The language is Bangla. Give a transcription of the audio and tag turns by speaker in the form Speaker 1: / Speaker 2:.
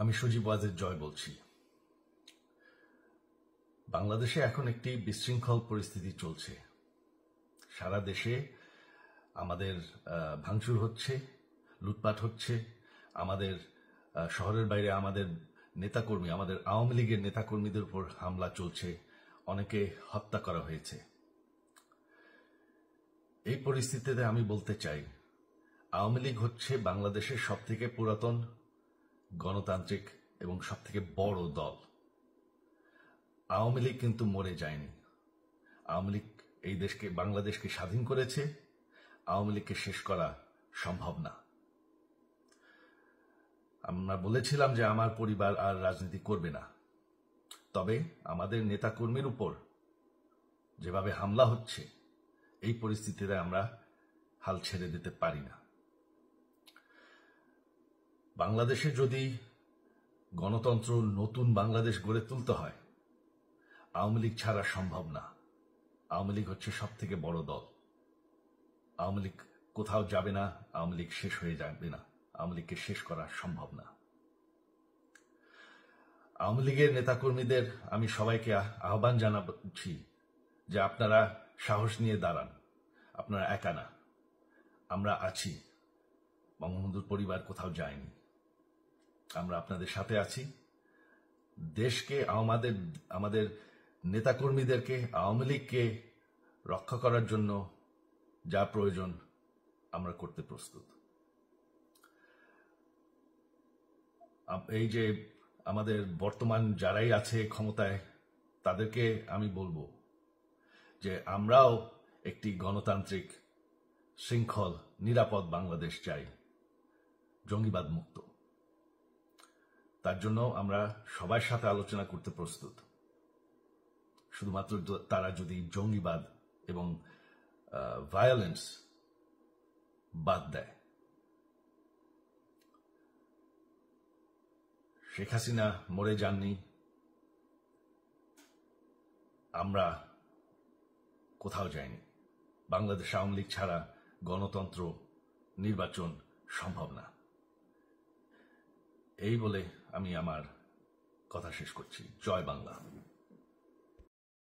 Speaker 1: আমি সজীব ওয়াজেদ জয় বলছি। বাংলাদেশে এখন একটি বিশৃঙ্খল পরিস্থিতি চলছে। সারা দেশে আমাদের ভাঙচুর হচ্ছে, লুটপাট হচ্ছে, আমাদের শহরের বাইরে আমাদের নেতাকর্মী, আমাদের আওয়ামী লীগের নেতাকর্মীদের উপর হামলা চলছে, অনেকে হত্যা করা হয়েছে। এই পরিস্থিতিতে আমি বলতে চাই, আওয়ামী লীগ হচ্ছে বাংলাদেশের সবথেকে পুরাতন গণতান্ত্রিক এবং সবথেকে বড় দল। আওয়ামী লীগ কিন্তু মরে যায়নি। আওয়ামী লীগ এই দেশকে, বাংলাদেশকে স্বাধীন করেছে। আওয়ামী লীগকে শেষ করা সম্ভব না। আমরা বলেছিলাম যে আমার পরিবার আর রাজনীতি করবে না, তবে আমাদের নেতাকর্মীর উপর যেভাবে হামলা হচ্ছে, এই পরিস্থিতিতে আমরা হাল ছেড়ে দিতে পারি না। বাংলাদেশে যদি গণতন্ত্র, নতুন বাংলাদেশ গড়ে তুলতে হয়, আওয়ামী লীগ ছাড়া সম্ভব না। আওয়ামী লীগ হচ্ছে সবথেকে বড় দল। আওয়ামী লীগ কোথাও যাবে না, আওয়ামী লীগ শেষ হয়ে যাবে না। আওয়ামী লীগকে শেষ করা সম্ভব না। আওয়ামী লীগের নেতাকর্মীদের আমি সবাইকে আহ্বান জানাচ্ছি যে আপনারা সাহস নিয়ে দাঁড়ান। আপনারা একা না, আমরা আছি। বঙ্গবন্ধুর পরিবার কোথাও যায়নি, আমরা আপনাদের সাথে আছি। দেশকে, আমাদের নেতাকর্মীদেরকে, আওয়ামী লীগকে রক্ষা করার জন্য যা প্রয়োজন আমরা করতে প্রস্তুত। এই যে আমাদের বর্তমান যারাই আছে ক্ষমতায়, তাদেরকে আমি বলবো যে আমরাও একটি গণতান্ত্রিক, শৃঙ্খল, নিরাপদ বাংলাদেশ চাই, জঙ্গিবাদ মুক্ত। তার জন্য আমরা সবার সাথে আলোচনা করতে প্রস্তুত। শুধুমাত্র তারা যদি জঙ্গিবাদ এবং ভায়োলেন্স বাদ দেয়। শেখ হাসিনা মরে যাননি, আমরা কোথাও যাইনি। বাংলাদেশ আওয়ামী লীগ ছাড়া গণতন্ত্র, নির্বাচন সম্ভব না। এই বলে আমি আমার কথা শেষ করছি। জয় বাংলা।